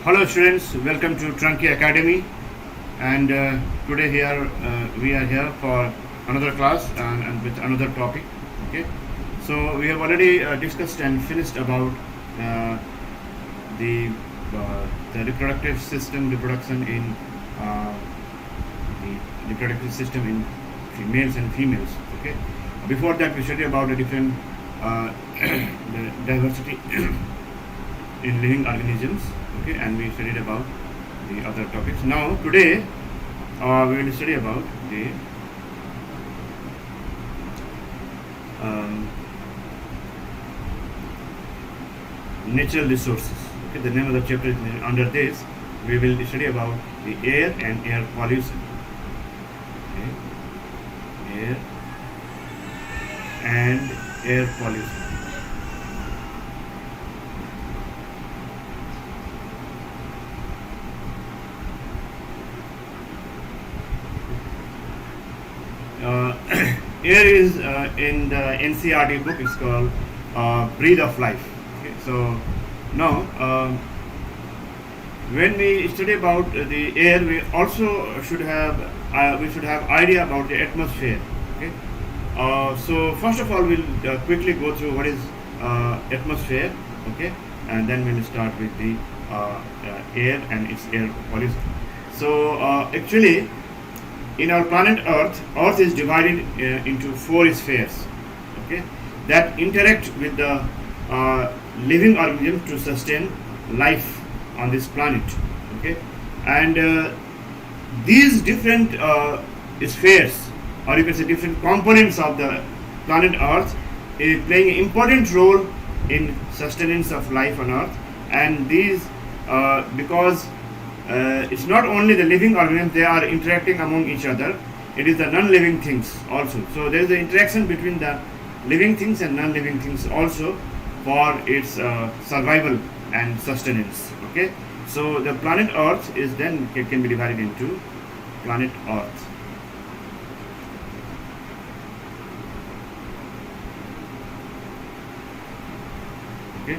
Hello students, welcome to Trunkie Academy, and today here we are here for another class and with another topic. Okay, so we have already discussed and finished about uh, the the reproductive system, reproduction in uh, the reproductive system in males and females. Okay, before that we studied about the different the diversity in living organisms. Okay, and we studied about the other topics. Now today we will study about the um, natural resources. Okay, the name of the chapter is under this. We will study about the air and air pollution. Okay, air and air pollution. Air is in the NCRT book. It's called Breathe of Life. Okay, so now when we study about the air, we also should have idea about the atmosphere. Okay, so first of all, we'll quickly go through what is atmosphere. Okay, and then we'll start with the air and its air pollution. So actually, in our planet Earth is divided into four spheres, okay, that interact with the living organism to sustain life on this planet, okay, and these different spheres, or you can say different components of the planet Earth, is playing an important role in sustenance of life on Earth, and these because it's not only the living organisms, they are interacting among each other. It is the non-living things also. So there is the interaction between the living things and non-living things also for its survival and sustenance. Okay. So the planet Earth is then can be divided into planet Earth. Okay.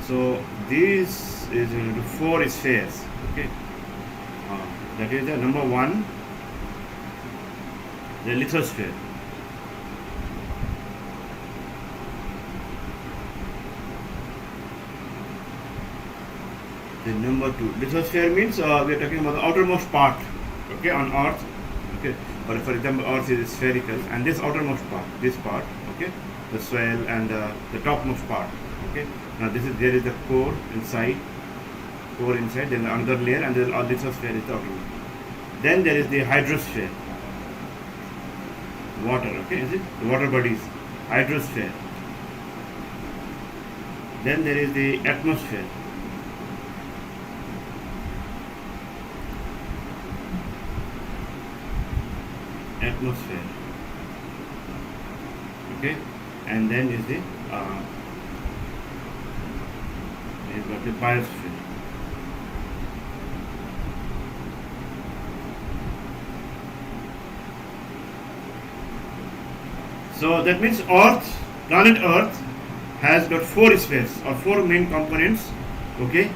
So this is the four spheres. Okay. That is the number one, the lithosphere. The number two, lithosphere means we are talking about the outermost part, okay, on Earth. Okay, for example, Earth is spherical, and this outermost part, this part, okay, the soil and the topmost part. Okay, now there is the core inside. Then another layer, and then lithosphere is the outer. Then there is the hydrosphere, water. Okay, is it the water bodies? Hydrosphere. Then there is the atmosphere. Okay, and then is the biosphere. So that means planet Earth has got four spheres or four main components, okay,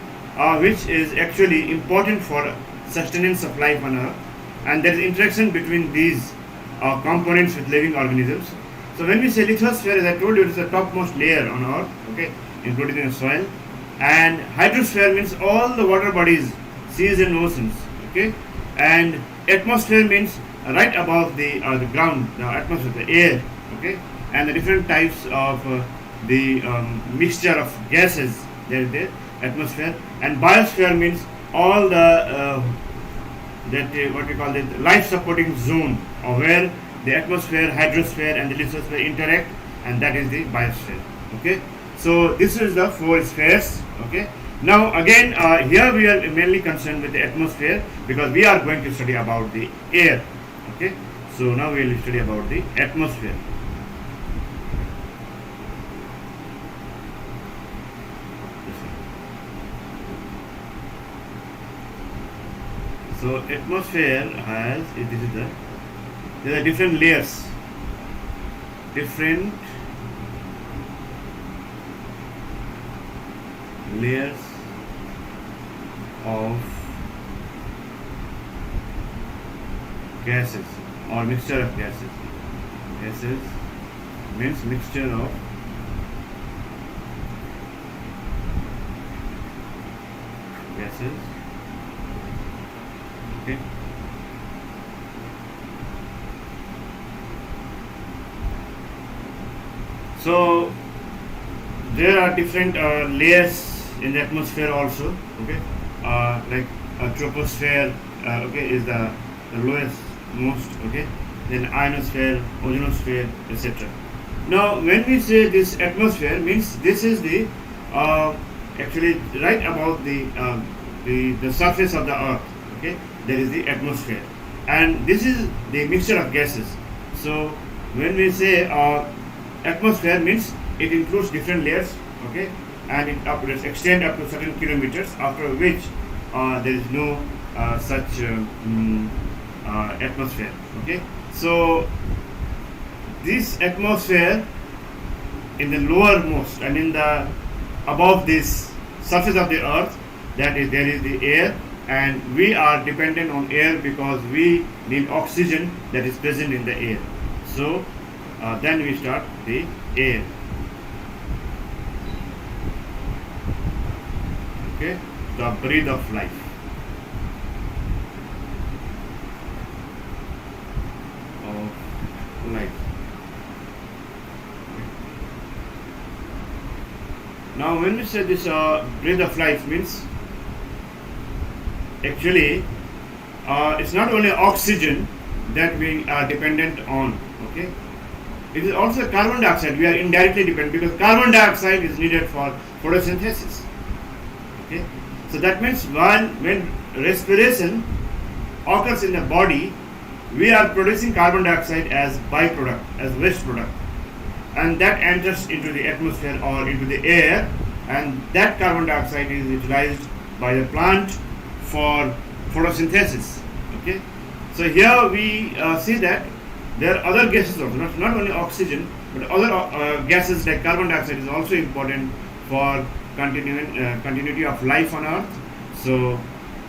which is actually important for sustenance of life on Earth, and there is interaction between these components with living organisms. So when we say lithosphere, as I told you, it is the topmost layer on Earth, okay, including the soil, and hydrosphere means all the water bodies, seas and oceans, okay, and atmosphere means right above the ground, the atmosphere, the air. Okay, and the different types of the mixture of gases there is the atmosphere, and biosphere means all the what we call the life supporting zone, or where the atmosphere, hydrosphere, and the lithosphere interact, and that is the biosphere. Okay, so this is the four spheres. Okay, now again here we are mainly concerned with the atmosphere because we are going to study about the air. Okay, so now we will study about the atmosphere. So atmosphere has there are different layers, layers of gases or mixture of gases. Gases means mixture of gases. Okay. So there are different layers in the atmosphere also. Okay, like troposphere. Okay, is the lowest most. Okay, then ionosphere, ozonosphere, etc. Now, when we say this atmosphere, means this is the actually right above the surface of the earth. Okay, there is the atmosphere, and this is the mixture of gases. So when we say atmosphere, means it includes different layers. Okay, and it extend up to certain kilometers, after which there is no such atmosphere. Okay, so this atmosphere in the lowermost, I mean the above this surface of the earth, that is there is the air, and we are dependent on air because we need oxygen that is present in the air. So then we start the air. Okay, the breath of life. Of life. Now, when we say this breath of life, means actually it's not only oxygen that we are dependent on. Okay, it is also carbon dioxide. We are indirectly dependent because carbon dioxide is needed for photosynthesis. Okay, so that means when respiration occurs in the body, we are producing carbon dioxide as byproduct, as waste product, and that enters into the atmosphere or into the air, and that carbon dioxide is utilized by the plant for photosynthesis. Okay, so here we see that there are other gases also, not only oxygen, but other gases like carbon dioxide is also important for continuity of life on earth. So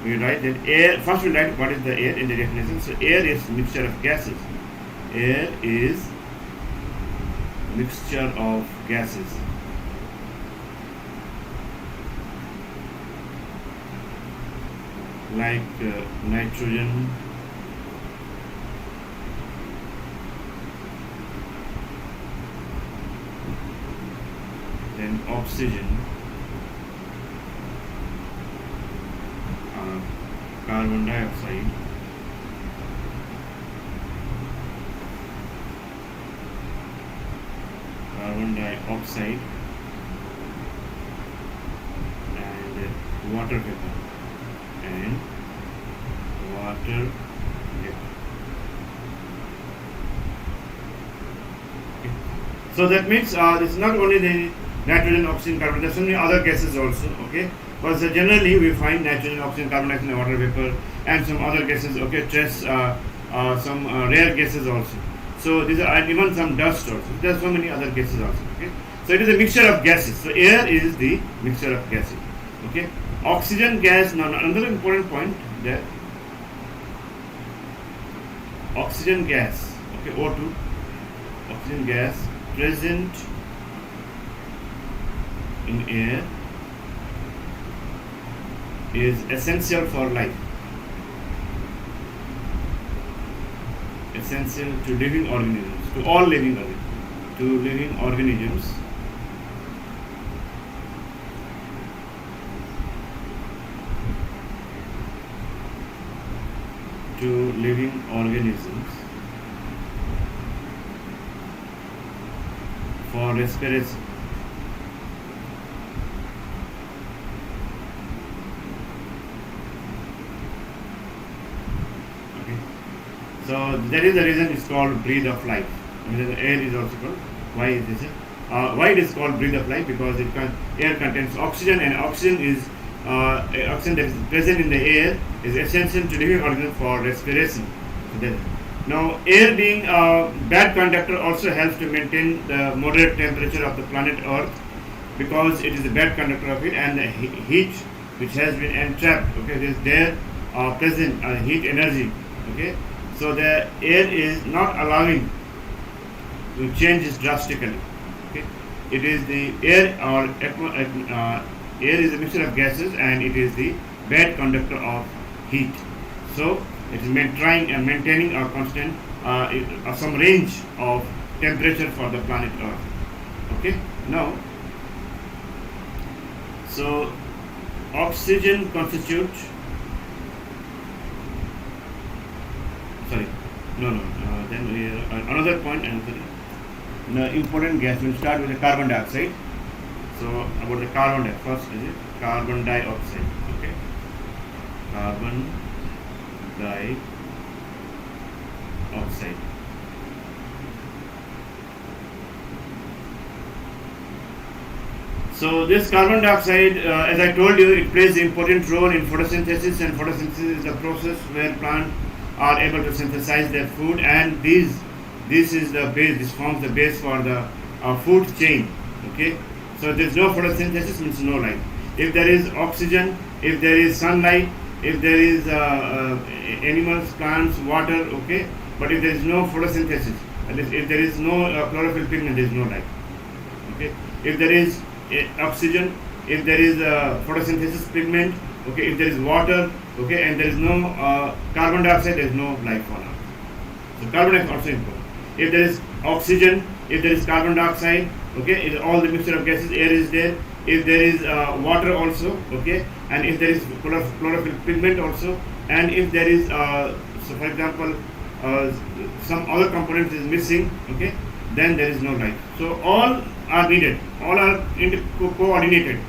we write that air, first we write what is the air in the definition. So air is mixture of gases. Air is mixture of gases. Like nitrogen, then oxygen, carbon dioxide, carbon dioxide, and water vapor, and water vapor. Okay. So that means this is not only the nitrogen, oxygen, carbon, there are so many other gases also. Okay, but generally we find nitrogen, oxygen, carbon dioxide, and water vapor, and some other gases. Okay, trace some rare gases also. So these are, and even some dust also. There are so many other gases also. Okay, so it is a mixture of gases. So air is the mixture of gases. Okay, oxygen gas. Now another important point there. Oxygen gas. Okay, O2. Oxygen gas present in air is essential for life. Essential to living organisms, to all living organisms, to living organisms. To living organisms for respiration. Okay. So that is the reason it's called breath of life. I mean, the air is also called. Why is this? Why it is called breath of life? Because air contains oxygen, and oxygen is oxygen that is present in the air is essential to living organisms for respiration. Now, air being a bad conductor also helps to maintain the moderate temperature of the planet Earth, because it is a bad conductor of it, and the heat which has been entrapped. Okay, there present heat energy. Okay, so the air is not allowing to change this drastically. Okay, it is the air or air is a mixture of gases, and it is the bad conductor of heat. So it is trying and maintaining a constant some range of temperature for the planet Earth. Okay, now so oxygen constitutes sorry then we, another point and the important gas. We'll start with the carbon dioxide. So about the carbon dioxide, first is it carbon dioxide. Okay, carbon dioxide. So this carbon dioxide, as I told you, it plays an important role in photosynthesis, and photosynthesis is the process where plants are able to synthesize their food, and this is the base. This forms the base for the food chain. Okay, so if there is no photosynthesis, means no life. If there is oxygen, if there is sunlight, if there is animals, plants, water, okay, but if there is no photosynthesis, that is, if there is no chlorophyll pigment, there is no life. Okay, if there is oxygen, if there is photosynthesis pigment, okay, if there is water, okay, and there is no carbon dioxide, there is no life on Earth. So carbon dioxide is also important. If there is oxygen, if there is carbon dioxide, okay, if all the mixture of gases, air is there. If there is water also, okay, and if there is chlorophyll pigment also, and if there is so for example some other component is missing, okay, then there is no life. So all are needed, all are coordinated.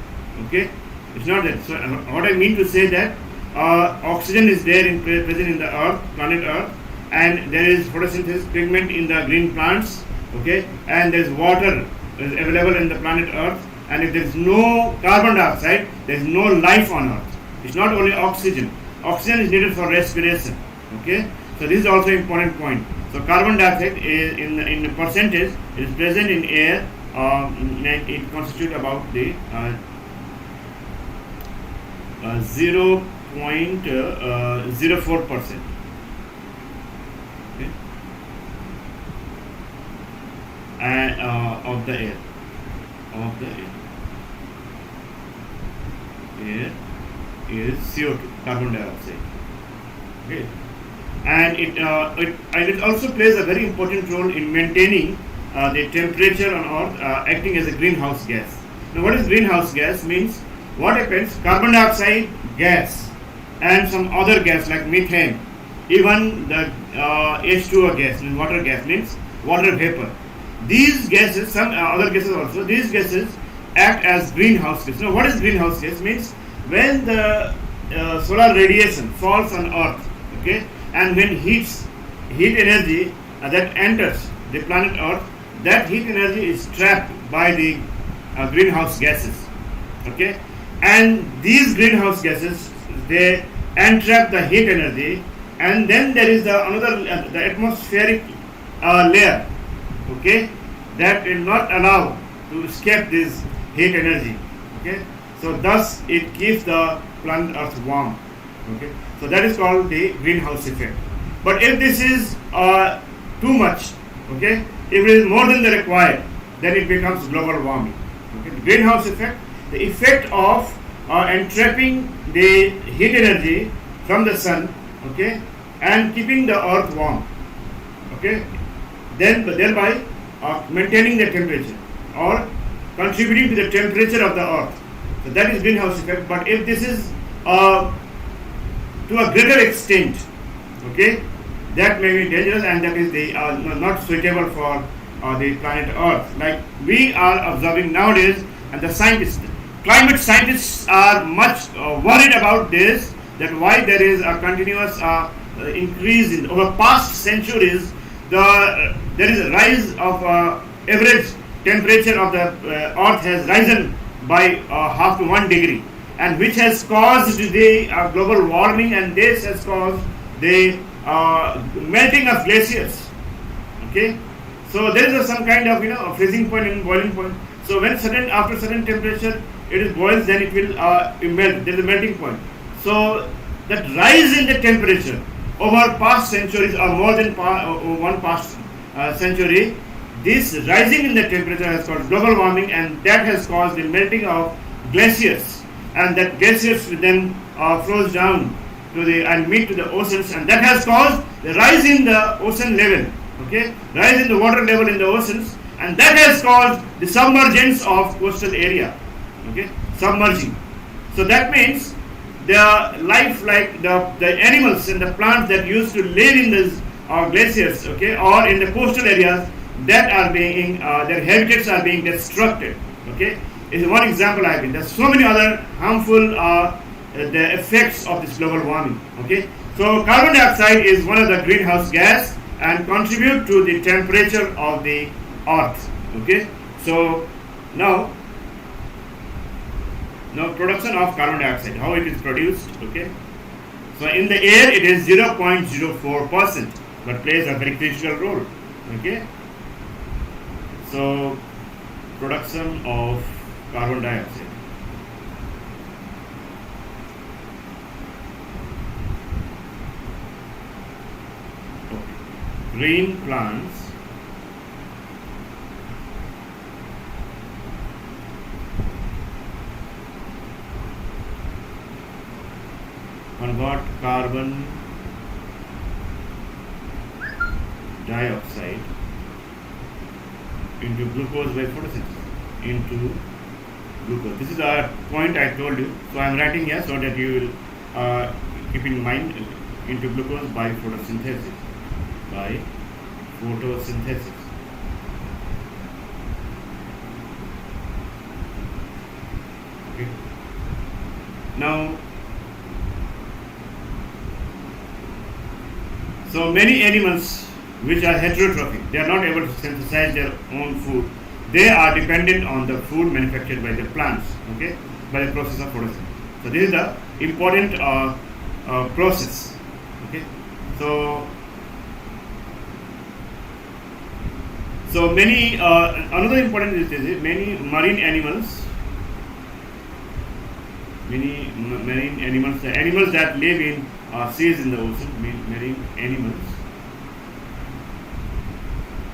Okay, it's not that. So what I mean to say that oxygen is there present in the Earth, planet Earth, and there is photosynthesis pigment in the green plants. Okay, and there is water is available in the planet Earth, and if there is no carbon dioxide, there is no life on Earth. It's not only oxygen. Oxygen is needed for respiration. Okay, so this is also an important point. So carbon dioxide is in percentage, it is present in air. It constitutes about the 0.04%. Okay, and of the air. Air is CO2, carbon dioxide. Okay, and it also plays a very important role in maintaining the temperature on Earth, acting as a greenhouse gas. Now, what is greenhouse gas? Means what happens? Carbon dioxide gas and some other gas like methane, even the H2O gas, means water gas, means water vapor. These gases, some other gases also, these gases act as greenhouse gas. Now, what is greenhouse gas? Means when the solar radiation falls on Earth, okay, and when heat energy that enters the planet Earth, that heat energy is trapped by the greenhouse gases. Okay, and these greenhouse gases, they entrap the heat energy, and then there is the atmospheric layer. Okay, that will not allow to escape this heat energy. Okay, so thus it keeps the planet Earth warm. Okay, so that is called the greenhouse effect. But if this is too much, okay, if it is more than the required, then it becomes global warming. Okay, the greenhouse effect, the effect of entrapping the heat energy from the sun, okay, and keeping the Earth warm. Okay, then thereby maintaining the temperature or contributing to the temperature of the Earth. So that is greenhouse effect. But if this is to a greater extent, okay, that may be dangerous, and that is not suitable for the planet Earth. Like we are observing nowadays, and the climate scientists are much worried about this. That why there is a continuous increase in over past centuries. There is a rise of average temperature of the Earth has risen by half to 1 degree, and which has caused the global warming, and this has caused the melting of glaciers. Okay, so there is some kind of freezing point and boiling point. So when after certain temperature it is boils, then it will melt. There is a melting point. So that rise in the temperature over past centuries or more than one past century, this rising in the temperature has caused global warming, and that has caused the melting of glaciers, and that glaciers then flows down to the and meet to the oceans, and that has caused the rise in the ocean level. Okay, rise in the water level in the oceans, and that has caused the submergence of coastal area. Okay, submerging. So that means the life, like the animals and the plants that used to live in these glaciers, okay, or in the coastal areas, that are being their habitats are being destructed. Okay, is one example I have been. There's so many other harmful the effects of this global warming. Okay, so carbon dioxide is one of the greenhouse gas and contribute to the temperature of the earth. Okay, so now production of carbon dioxide, how it is produced. Okay, so in the air it is 0.04%, but plays a very critical role. Okay, so production of carbon dioxide. Okay. Green plants convert carbon dioxide into glucose by photosynthesis. Into glucose. This is a point I told you. So I am writing here so that you will keep in mind. Into glucose by photosynthesis. By photosynthesis. Okay. Now, so many animals which are heterotrophic, they are not able to synthesize their own food. They are dependent on the food manufactured by the plants, okay, by the process of photosynthesis. So this is the important process, okay. So many another important is many marine animals, the animals that live in seas in the ocean, marine animals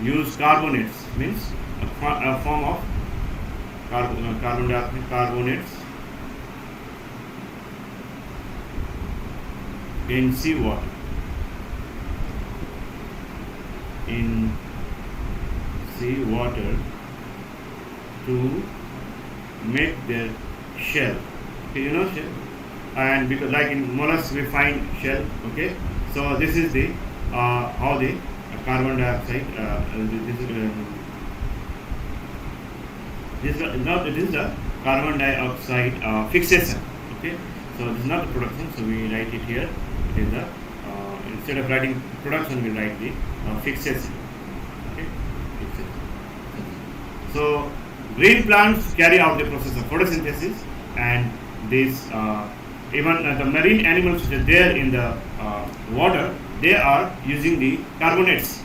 use carbonates, means a form of carbon dioxide carbonates in seawater. In seawater to make their shell. Okay, you know shell, and because like in mollusks we find shell. Okay, so this is the how the carbon dioxide. This is the carbon dioxide fixation. Okay, so this is not the production. So we write it here. It is the instead of writing production, we write the fixation. Okay, fixation. So green plants carry out the process of photosynthesis, and this even the marine animals which are there in the water, they are using the carbonates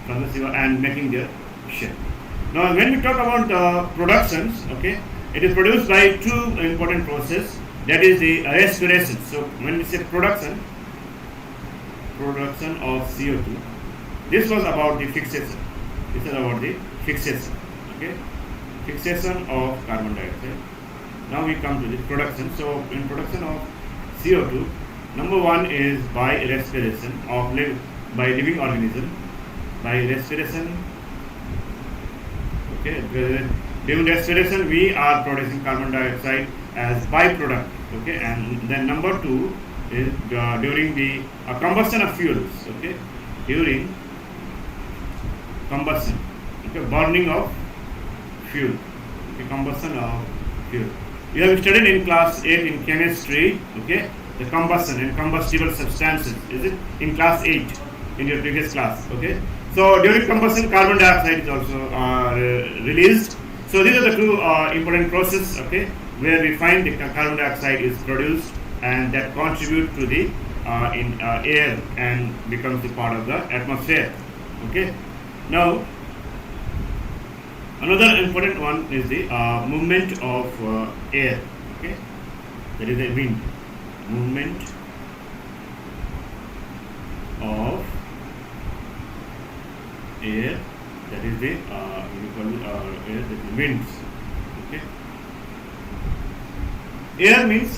from the seawater and making their shell. Now, when we talk about productions, okay, it is produced by two important processes. That is the respiration. So, when we say production of CO2, this was about the fixation. This is about the fixation. Okay, fixation of carbon dioxide. Now we come to the production. So, in production of CO2, number one is by respiration of by living organism. By respiration, okay, during respiration we are producing carbon dioxide as byproduct. Okay, and then number two is during the combustion of fuels. Okay, during combustion, okay, burning of fuel. Okay, combustion of fuel. You have studied in class 8 in chemistry, okay, the combustion and combustible substances, is it? In class 8, in your previous class, okay. So during combustion, carbon dioxide is also released. So these are the two important processes, okay, where we find the carbon dioxide is produced, and that contribute to the air and becomes the part of the atmosphere, okay. Now, Another important one is the movement of air. Okay, that is the wind. Movement of air. That is the we call it, air. That is winds. Okay. Air means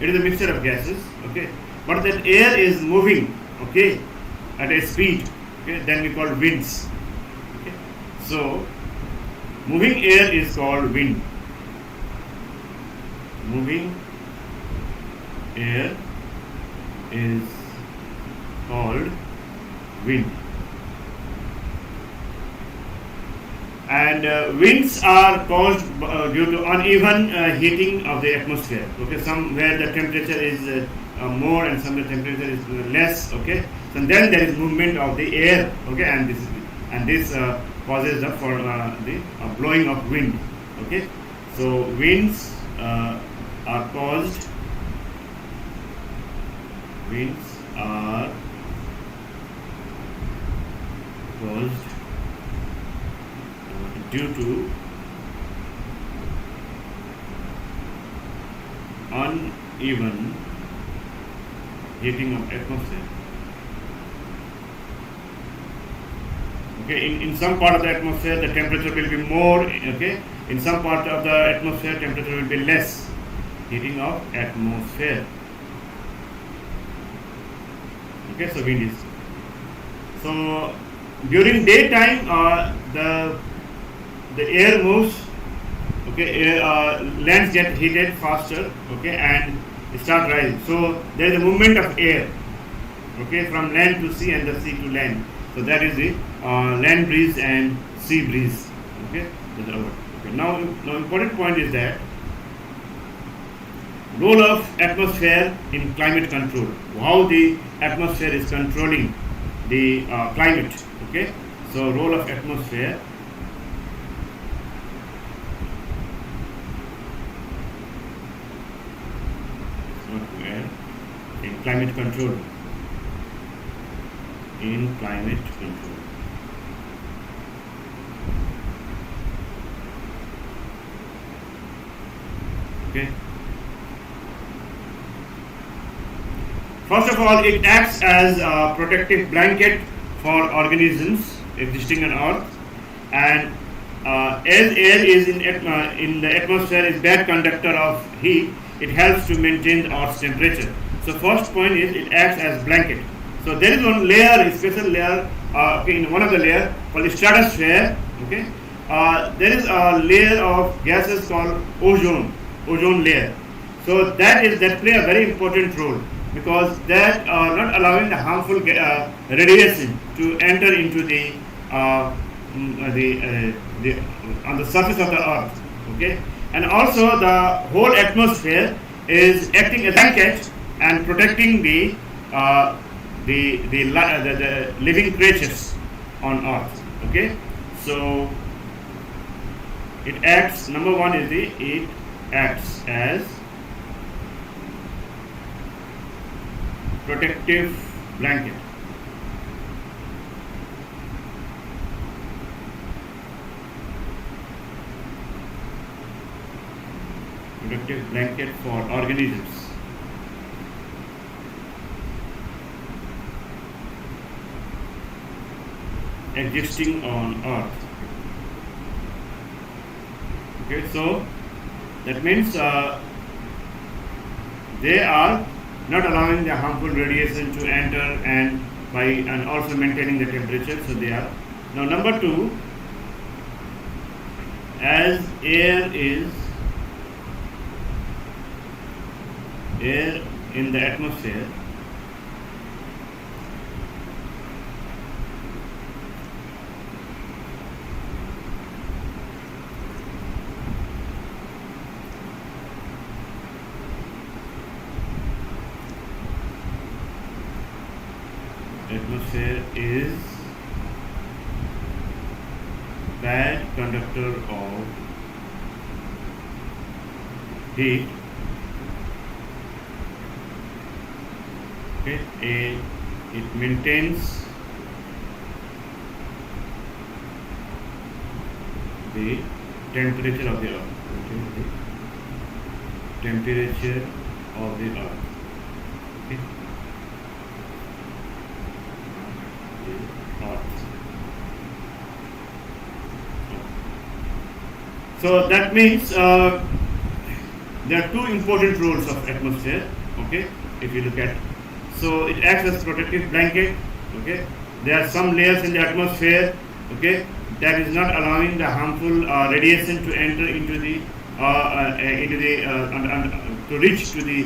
it is a mixture of gases. Okay, but that air is moving. Okay, at a speed. Okay, then we call winds. Okay, so moving air is called wind. Moving air is called wind. And winds are caused due to uneven heating of the atmosphere. Okay, somewhere the temperature is more and somewhere temperature is less. Okay, so then there is movement of the air. Okay, and this causes the blowing of wind. Okay, so winds are caused. Winds are caused due to uneven heating of atmosphere. Okay, in some part of the atmosphere the temperature will be more. Okay, in some part of the atmosphere temperature will be less. Heating of atmosphere. Okay, so wind is. So during daytime the air moves. Okay, lands get heated faster. Okay, and start rising. So there is a movement of air. Okay, from land to sea and the sea to land. So that is the land breeze and sea breeze. Okay, now important point is that role of atmosphere in climate control. How the atmosphere is controlling the climate. Okay, so role of atmosphere. In climate control. In climate control. Okay. First of all, it acts as a protective blanket for organisms existing on Earth, and as air is in the atmosphere is bad conductor of heat, it helps to maintain Earth's temperature. So first point is it acts as blanket. So there is one layer, a special layer, in one of the layer called the stratosphere. Okay, there is a layer of gases called ozone layer. So that play a very important role, because that are not allowing the harmful radiation to enter into the on the surface of the earth. Okay, and also the whole atmosphere is acting as a blanket and protecting the living creatures on earth. Okay, so it acts. Number one is it acts as protective blanket. Protective blanket for organisms. Existing on earth. Okay, so that means they are not allowing the harmful radiation to enter, and also maintaining the temperature. So they are. Now number two, as air in the atmosphere is bad conductor of heat. Okay, it maintains the temperature of the earth. Okay, the temperature of the earth. Okay, the earth. So that means there are two important roles of atmosphere. Okay, if you look at, so it acts as protective blanket. Okay, there are some layers in the atmosphere. Okay, that is not allowing the harmful radiation to enter to reach to the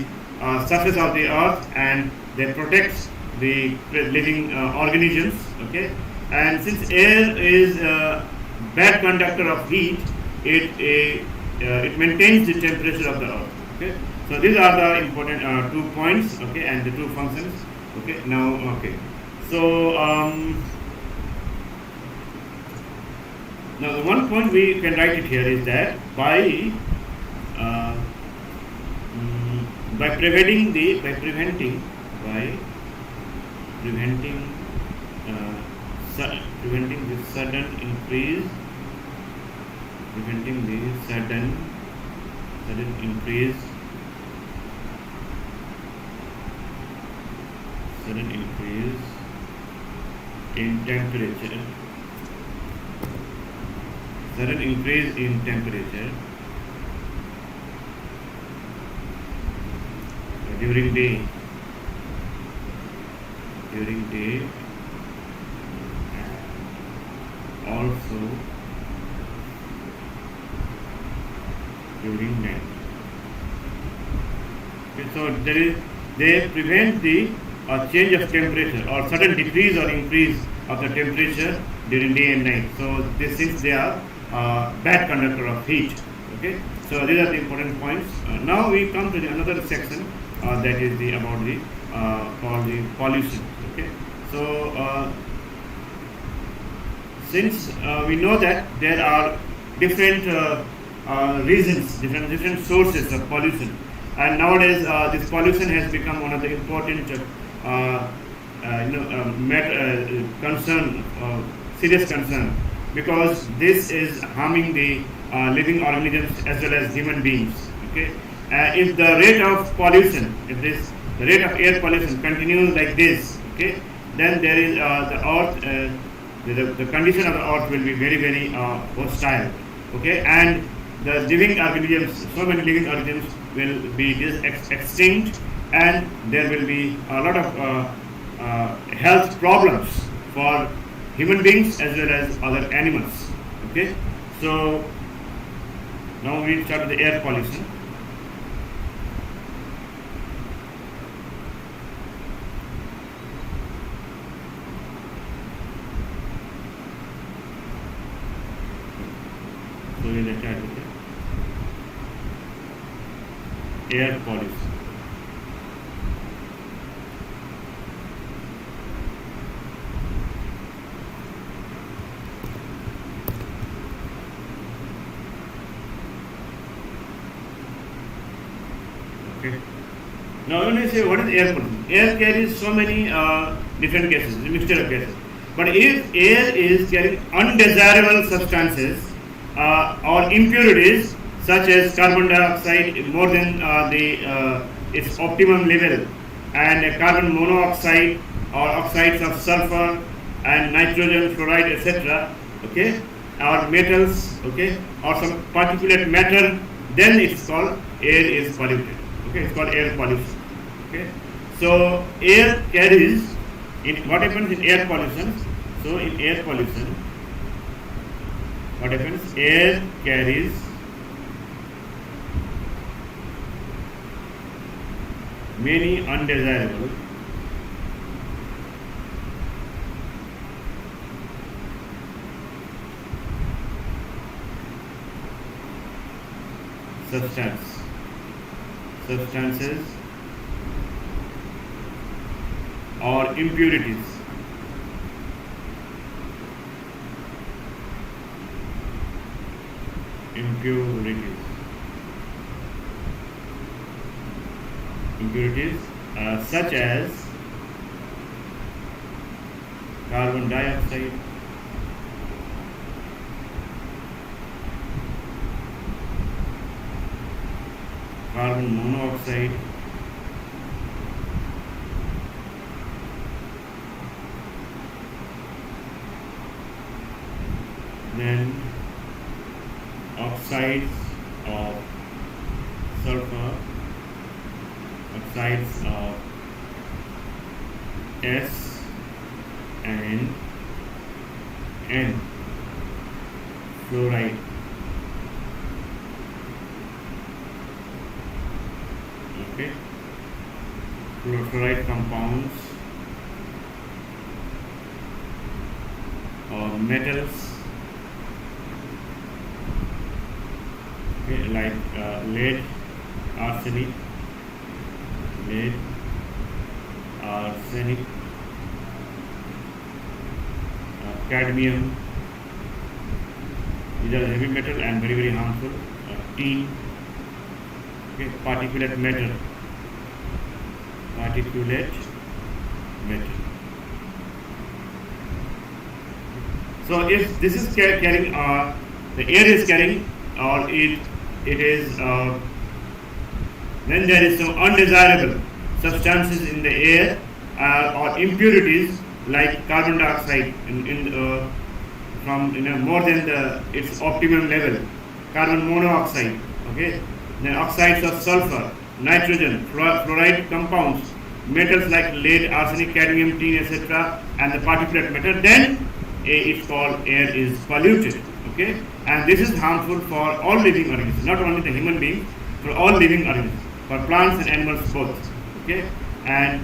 surface of the earth, and they protect the living organisms. Okay, and since air is a bad conductor of heat, it maintains the temperature of the earth. Okay, so these are the important 2 points. Okay, and the two functions. Okay, now okay, so now the one point we can write it here is that uh, by preventing the by preventing preventing the sudden increase preventing the sudden increase in temperature during day also during night. Okay, so they prevent the change of temperature or sudden decrease or increase of the temperature during day and night. So this since they are bad conductor of heat. Okay, so these are the important points. Now we come to the another section that is the about the called the pollution. Okay, so since we know that there are different reasons, different sources of pollution, and nowadays this pollution has become one of the important concern, serious concern, because this is harming the living organisms as well as human beings. Okay, if the rate of pollution, the rate of air pollution continues like this, okay, then there is the earth. The condition of the earth will be very hostile. Okay, and the living organisms, so many living organisms will be extinct, and there will be a lot of health problems for human beings as well as other animals. Okay, so now we start with the air pollution. So we will start with the air pollution. Okay. Now when I say what is air pollution, air carries so many different gases, a mixture of gases. But if air is carrying undesirable substances or impurities such as carbon dioxide more than its optimum level, and carbon monoxide or oxides of sulfur and nitrogen fluoride, etc. Okay, or metals, okay, or some particulate matter, then it's called air is polluted. Okay, it's called air pollution. Okay, so air carries what happens in air pollution. So in air pollution, what happens? Air carries many undesirable substances or impurities. Impurities such as carbon dioxide, carbon monoxide, then oxides of sulfur, oxides of S and N, fluoride. Okay, fluoride compounds or metals, okay, like lead, arsenic, lead, arsenic, cadmium. These are heavy metal and very very harmful. Tin, okay, particulate matter, particulate matter. So if this is carrying, the air is carrying, or it is, then there is some undesirable substances in the air, or impurities like carbon dioxide from more than its optimum level, carbon monoxide, okay, then oxides of sulfur, nitrogen, fluoride compounds, metals like lead, arsenic, cadmium, tin, etc., and the particulate matter, then it's called air is polluted, okay, and this is harmful for all living organisms, not only the human beings, for all living organisms, for plants and animals both, okay. And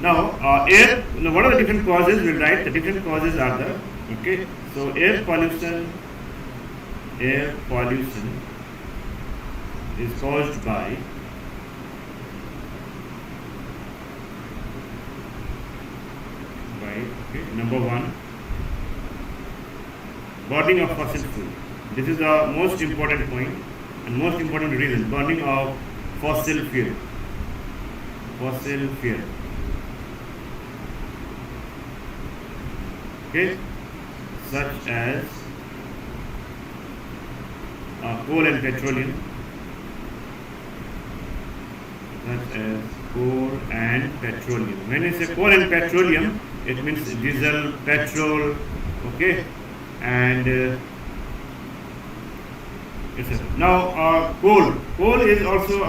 now air, what are the different causes? We'll write the different causes are the, okay, so air pollution is caused by okay, number one, burning of fossil fuel. This is the most important point and most important reason. Burning of fossil fuel. Okay, such as coal and petroleum. When you say coal and petroleum, it means diesel, petrol, okay, and now coal is also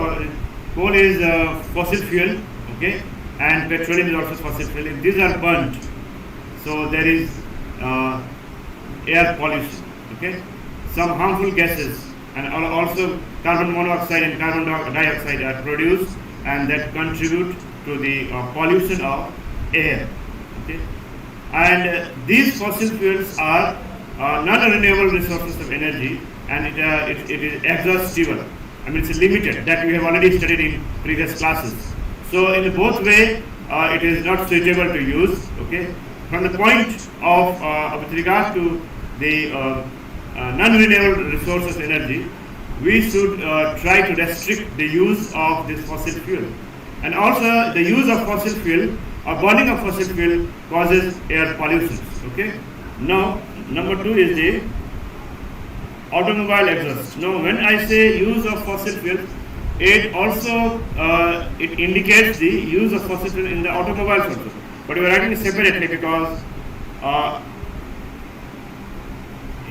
fossil fuel, okay, and petroleum is also fossil fuel. If these are burnt, so there is air pollution, okay, some harmful gases, and also carbon monoxide and carbon dioxide are produced, and that contribute to the pollution of air, okay. And these fossil fuels are non-renewable resources of energy, and it is exhaustible. I mean, it's limited. That we have already studied in previous classes. So in both way, it is not suitable to use, okay. From the point of with regard to the non-renewable resource of energy, we should try to restrict the use of this fossil fuel. And also the use of fossil fuel or burning of fossil fuel causes air pollution, okay. Now number two is the automobile exhaust. Now when I say use of fossil fuel, it also it indicates the use of fossil fuel in the automobiles also. But we are writing it separately because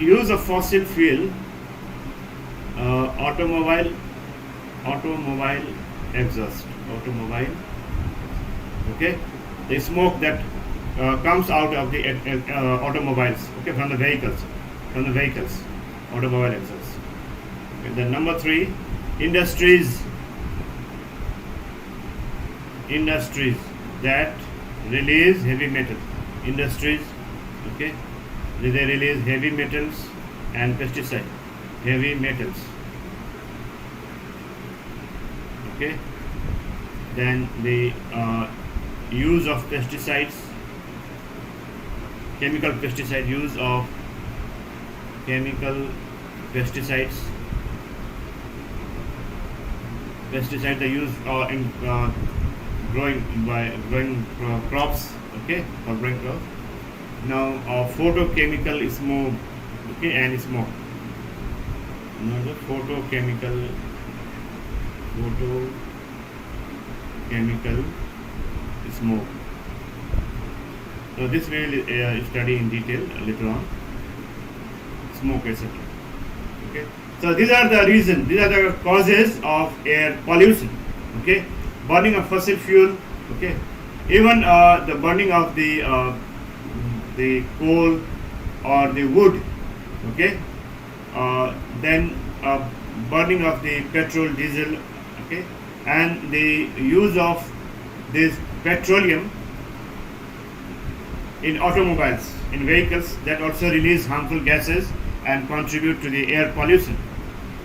use of fossil fuel, automobile exhaust, okay, the smoke that comes out of the automobiles, okay, from the vehicles, automobile exhaust. Okay, then number three, industries that release heavy metal. Okay, they release heavy metals and pesticide. Heavy metals. Okay. Then the use of pesticides, chemical pesticide, use of chemical pesticides. Pesticide they use in growing crops, okay, for growing crops. Now photochemical smoke, okay, and smoke. Now the photochemical photochemical smoke. So this we will study in detail later on. Smoke, etc. Okay. So these are the reasons. These are the causes of air pollution. Okay. Burning of fossil fuel. Okay. Even the burning of the coal or the wood. Okay. Then burning of the petrol, diesel. Okay. And the use of this petroleum in automobiles, in vehicles, that also release harmful gases and contribute to the air pollution.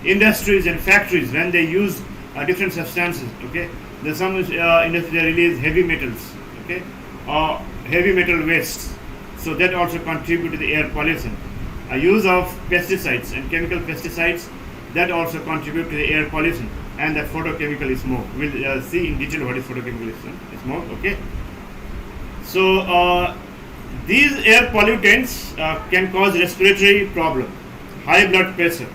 Industries and factories, when they use different substances, okay, the some industries they release heavy metals, okay, or heavy metal wastes, so that also contribute to the air pollution. Use of pesticides and chemical pesticides, that also contribute to the air pollution. And the photochemical smoke, we'll see in detail what is photochemical smoke. Okay, so these air pollutants can cause respiratory problem, high blood pressure,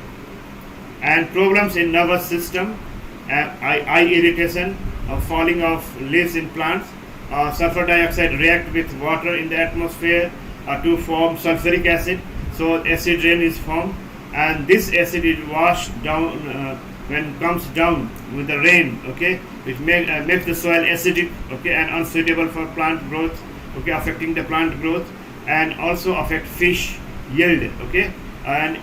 and problems in nervous system, eye irritation, falling of leaves in plants. Sulfur dioxide react with water in the atmosphere to form sulfuric acid. So acid rain is formed, and this acid is washed down when comes down with the rain. Okay, which makes the soil acidic. Okay, and unsuitable for plant growth. Okay, affecting the plant growth and also affect fish yield. Okay, and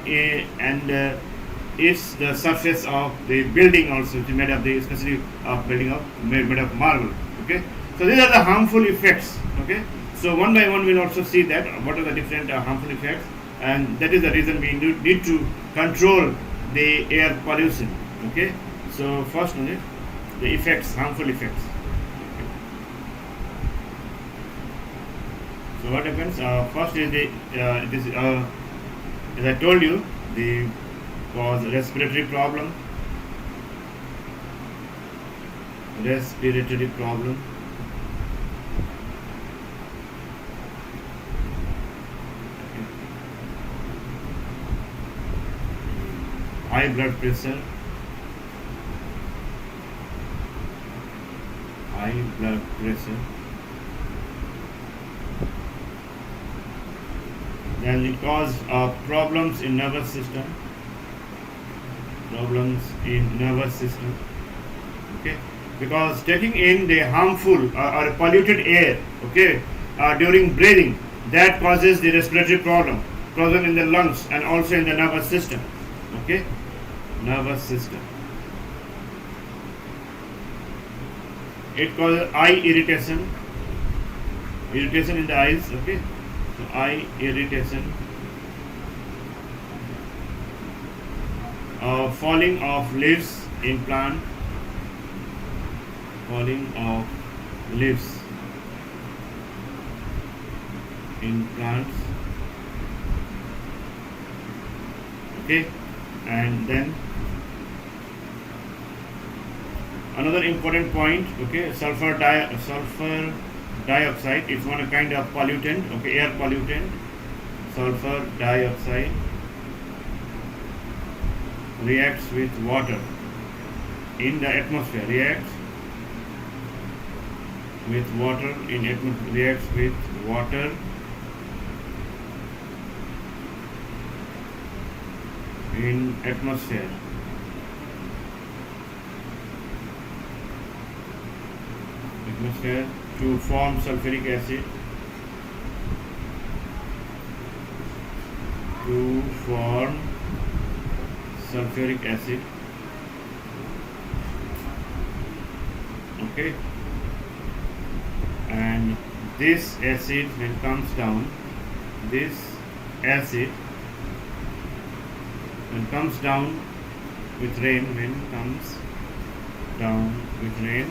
it's the surface of the building also, which is made of the especially of building of made of marble. Okay, so these are the harmful effects. Okay, so one by one we'll also see that what are the different harmful effects, and that is the reason we need to control the air pollution. Okay, so first one is the effects, harmful effects. So what happens? First is the as I told you, the cause respiratory problem. Respiratory problem. High blood pressure. High blood pressure. Then it cause problems in nervous system. Problems in nervous system. Okay, because taking in the harmful or polluted air, okay, during breathing, that causes the respiratory problem in the lungs and also in the nervous system. Okay, nervous system. It causes eye irritation. Irritation in the eyes. Okay. Eye irritation, falling of leaves in plant, falling of leaves in plants. Okay, and then another important point. Okay, sulfur dioxide is one kind of pollutant. Okay, air pollutant. Sulfur dioxide reacts with water in the atmosphere. Reacts with water in atmosphere. Reacts with water in atmosphere. Atmosphere to form sulfuric acid. To form sulfuric acid. Okay, and this acid when comes down, this acid when comes down with rain, when comes down with rain,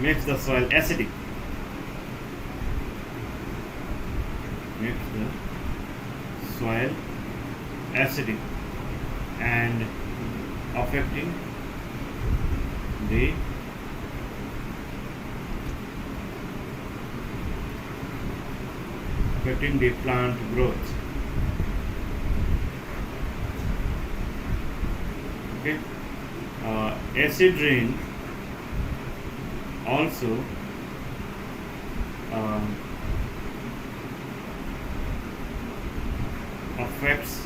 makes the soil acidic. Makes the soil acidic and affecting the plant growth. Okay, acid rain also um, affects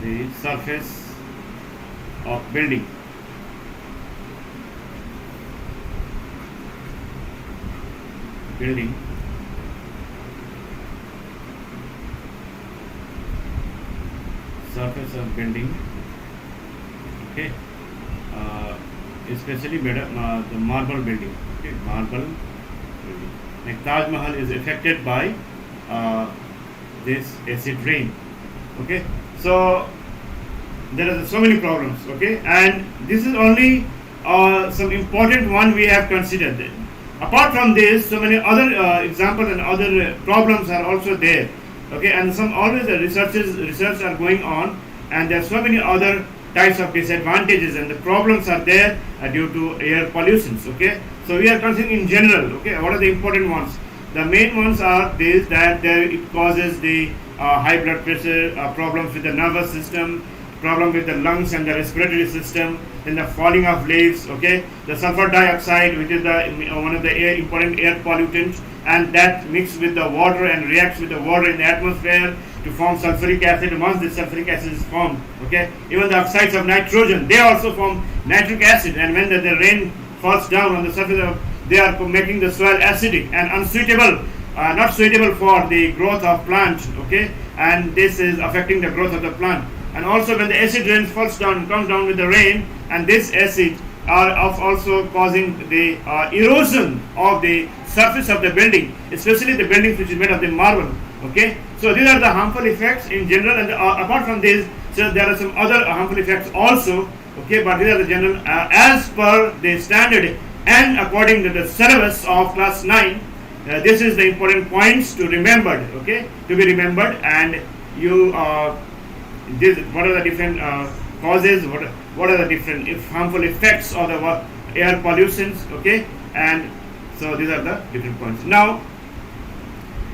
the surface of building. Building surface of building. Okay, especially the marble building. Okay, marble building. Like Taj Mahal is affected by uh, this acid rain. Okay, so there are so many problems. Okay, and this is only some important one we have considered. Apart from this, so many other examples and other problems are also there. Okay, and some always research are going on, and there are so many other types of disadvantages and the problems are there due to air pollutions. Okay, so we are considering in general. Okay, what are the important ones? The main ones are these, that it causes the high blood pressure, problems with the nervous system, problem with the lungs and the respiratory system, then the falling of leaves. Okay, the sulfur dioxide, which is the one of the important air pollutants, and that mixes with the water and reacts with the water in the atmosphere to form sulfuric acid. Once the sulfuric acid is formed, okay, even the oxides of nitrogen, they also form nitric acid, and when the rain falls down on the surface of, they are making the soil acidic and unsuitable, not suitable for the growth of plant. Okay, and this is affecting the growth of the plant. And also when the acid rain falls down, comes down with the rain, and this acid are also causing the erosion of the surface of the building, especially the buildings which is made of the marble. Okay, so these are the harmful effects in general, and apart from this, so there are some other harmful effects also. Okay, but these are the general as per the standard and according to the syllabus of class 9. This is the important points to remember. Okay, to be remembered, and you what are the different causes, what are the different harmful effects of the air pollutions. Okay, and so these are the different points. Now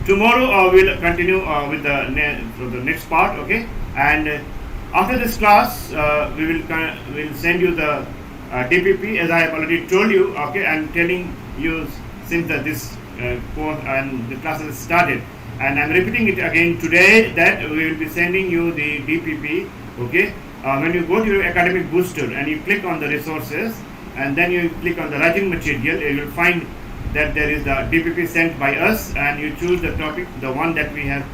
tomorrow we'll continue with the next part. Okay, and after this class we will send you the DPP, as I have already told you. Okay, I'm telling you since this course and the class has started, and I'm repeating it again today that we will be sending you the DPP. Okay, when you go to your academic booster and you click on the resources and then you click on the writing material, you will find that there is the DPP sent by us, and you choose the topic, the one that we have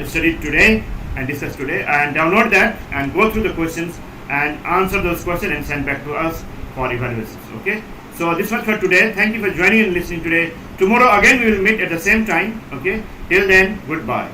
studied today and discussed today, and download that and go through the questions and answer those questions and send back to us for evaluations. Okay, so this much for today. Thank you for joining and listening today. Tomorrow again we will meet at the same time. Okay, till then, goodbye.